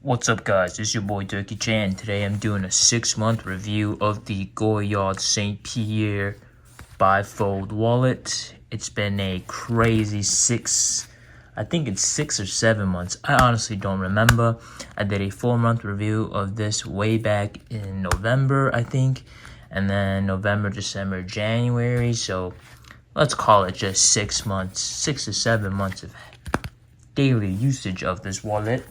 What's up, guys? It's your boy Turkey Chan. Today I'm doing a 6-month review of the GOYARD St. Pierre bifold wallet. It's been a crazy I think it's 6 or 7 months. I honestly don't remember. I did a 4-month review of this way back in November, I think. And then November, December, January. So let's call it just 6 months, 6 to 7 months of daily usage of this wallet.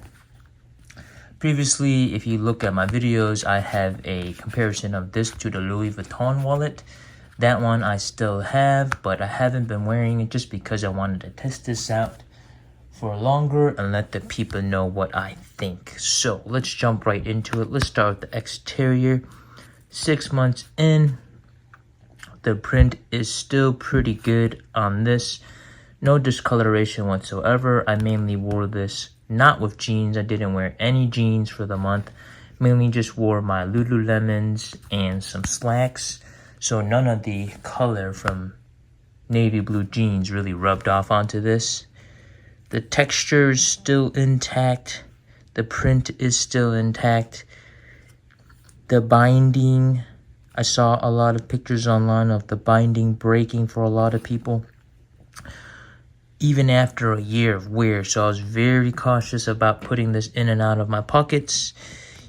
Previously, if you look at my videos, I have a comparison of this to the Louis Vuitton wallet. That one I still have, but I haven't been wearing it just because I wanted to test this out for longer and let the people know what I think. So let's jump right into it. Let's start with the exterior. 6 months in, the print is still pretty good on this. No discoloration whatsoever. I mainly wore this not with jeans. I didn't wear any jeans for the month. Mainly just wore my Lululemons and some slacks. So none of the color from navy blue jeans really rubbed off onto this. The texture is still intact. The print is still intact. The binding, I saw a lot of pictures online of the binding breaking for a lot of people, even after a year of wear. So I was very cautious about putting this in and out of my pockets.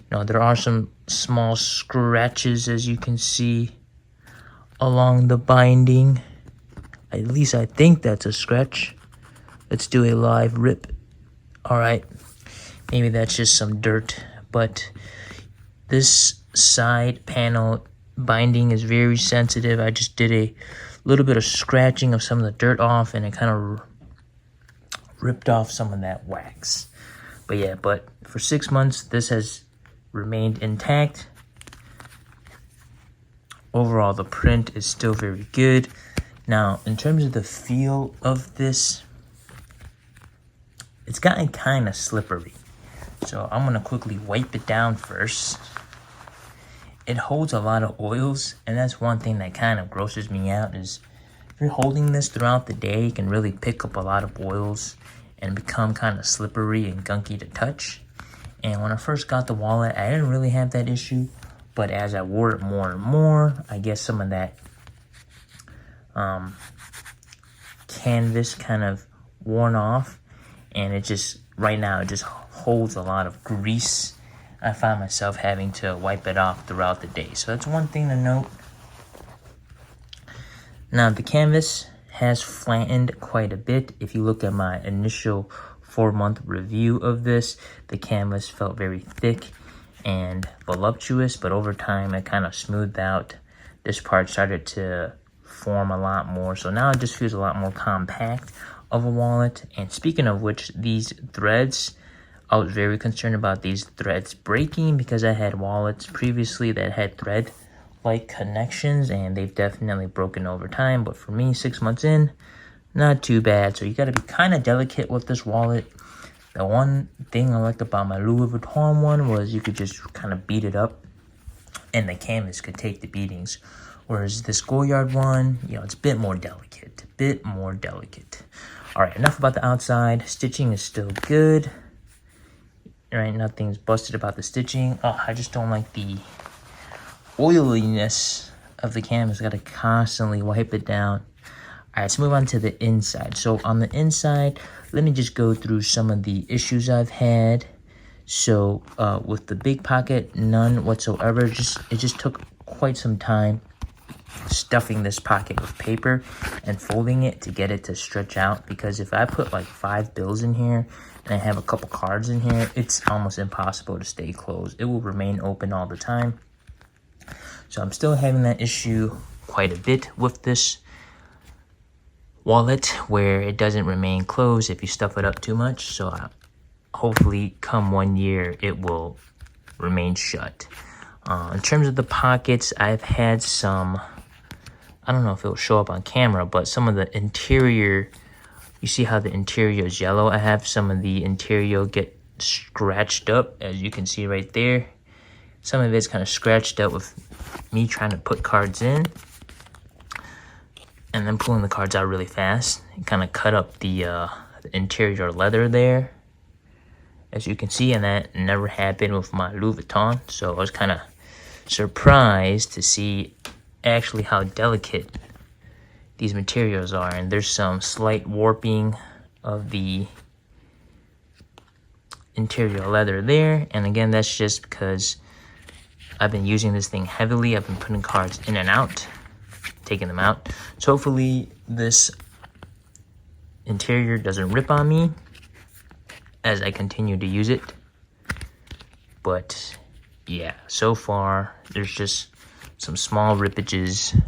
You know, there are some small scratches, as you can see, along the binding. At least I think that's a scratch. Let's do a live rip. All right, maybe that's just some dirt, but this side panel binding is very sensitive. I just did a little bit of scratching of some of the dirt off, and it kind of ripped off some of that wax. But yeah, but for 6 months, this has remained intact. Overall, the print is still very good. Now, in terms of the feel of this, it's gotten kind of slippery. So I'm gonna quickly wipe it down first. It holds a lot of oils, and that's one thing that kind of grosses me out is if you're holding this throughout the day, you can really pick up a lot of oils and become kind of slippery and gunky to touch. And when I first got the wallet, I didn't really have that issue, but as I wore it more and more, I guess some of that canvas kind of worn off, and it just, right now, it just holds a lot of grease. I find myself having to wipe it off throughout the day. So that's one thing to note. Now, the canvas has flattened quite a bit. If you look at my initial 4-month review of this, the canvas felt very thick and voluptuous, but over time it kind of smoothed out. This part started to form a lot more, so now it just feels a lot more compact of a wallet. And speaking of which, these threads, I was very concerned about these threads breaking because I had wallets previously that had thread like connections, and they've definitely broken over time. But for me, 6 months in, not too bad. So you got to be kind of delicate with this wallet. The one thing I liked about my Louis Vuitton one was you could just kind of beat it up and the canvas could take the beatings. Whereas this GOYARD one, you know, it's a bit more delicate. All right, enough about the outside. Stitching is still good. All right, nothing's busted about the stitching. Oh, I just don't like the oiliness of the canvas. I gotta constantly wipe it down. All right, let's move on to the inside. So on the inside, let me just go through some of the issues I've had. So with the big pocket, none whatsoever. It just took quite some time stuffing this pocket with paper and folding it to get it to stretch out, because if I put like 5 bills in here and I have a couple cards in here, it's almost impossible to stay closed. It will remain open all the time. So I'm still having that issue quite a bit with this wallet, where it doesn't remain closed if you stuff it up too much. So hopefully come 1 year, it will remain shut. In terms of the pockets, I've had some, I don't know if it'll show up on camera, but some of the interior, you see how the interior is yellow? I have some of the interior get scratched up, as you can see right there. Some of it's kind of scratched up with me trying to put cards in and then pulling the cards out really fast. It kind of cut up the interior leather there. as you can see, and that never happened with my Louis Vuitton. So I was kind of surprised to see actually how delicate these materials are, and there's some slight warping of the interior leather there. And again, that's just because I've been using this thing heavily. I've been putting cards in and out, taking them out. So hopefully this interior doesn't rip on me as I continue to use it. But yeah, so far there's just some small rippages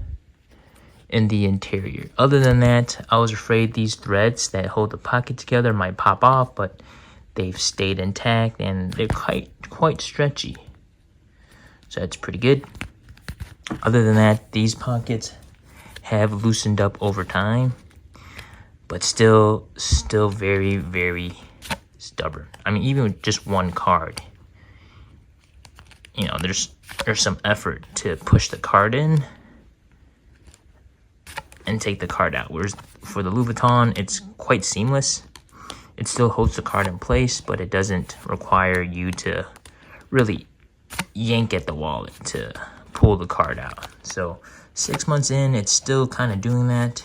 in the interior. Other than that, I was afraid these threads that hold the pocket together might pop off, but they've stayed intact and they're quite stretchy. So that's pretty good. Other than that, these pockets have loosened up over time, but still very, very stubborn. I mean, even with just one card, you know, there's some effort to push the card in and take the card out. Whereas for the Louis Vuitton, it's quite seamless. It still holds the card in place, but it doesn't require you to really yank at the wallet to pull the card out. So 6 months in, it's still kind of doing that.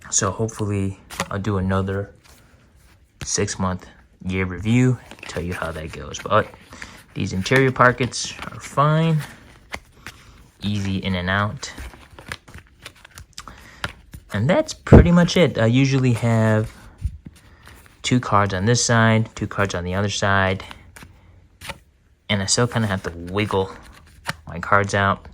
So hopefully I'll do another 6-month year review, tell you how that goes. But these interior pockets are fine, easy in and out. And that's pretty much it. I usually have 2 cards on this side, 2 cards on the other side. And I still kind of have to wiggle my cards out.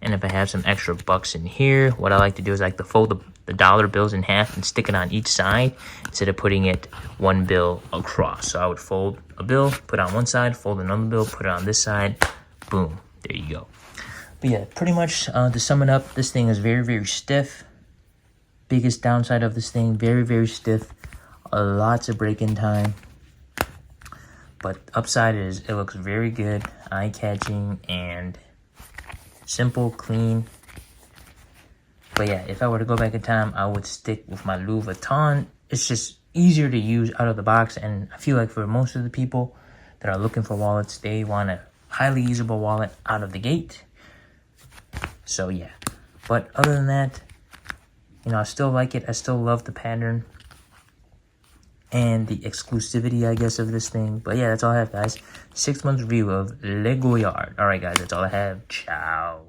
And if I have some extra bucks in here, what I like to do is I like to fold the dollar bills in half and stick it on each side instead of putting it one bill across. So I would fold a bill, put it on one side, fold another bill, put it on this side. Boom, there you go. But yeah, pretty much to sum it up, this thing is very, very stiff. Biggest downside of this thing, very, very stiff. Lots of break-in time. But upside is it looks very good, eye-catching, and simple, clean. But yeah, if I were to go back in time, I would stick with my Louis Vuitton. It's just easier to use out of the box, and I feel like for most of the people that are looking for wallets, they want a highly usable wallet out of the gate. So yeah, but other than that, you know, I still like it. I still love the pattern and the exclusivity, I guess, of this thing. But yeah, that's all I have, guys. 6 months review of Le GOYARD. All right, guys, that's all I have. Ciao.